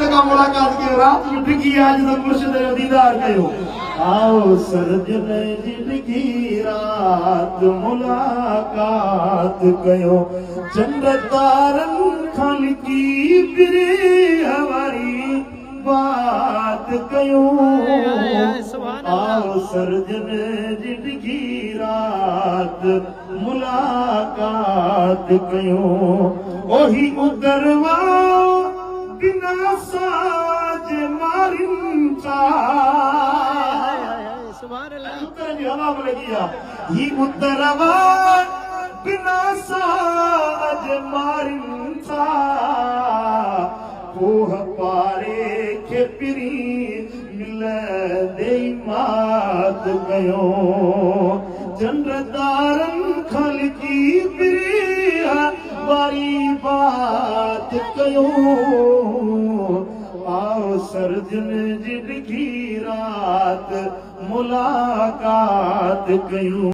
तक मुलाकात कयो रात जो डिगी आज तो मुर्शिद जो दीदार कयो आओ सर्जन जिंदगी रात मुलाकात कयो चंद तारन खान की बिरे हमारी बात कयो आओ सर्जन जिंदगी रात मुलाकात कयो ओही उदरवा बिना साज मारिन चा हवा में लगी ही उदरवा बिना साज मारिन चा कोह पारे के पिरी मिल दे मात गयो चंद्रदारन खल की पिरी बारी बात कयो आओ सर्जन जिंदगी रात मुलाकात कयो।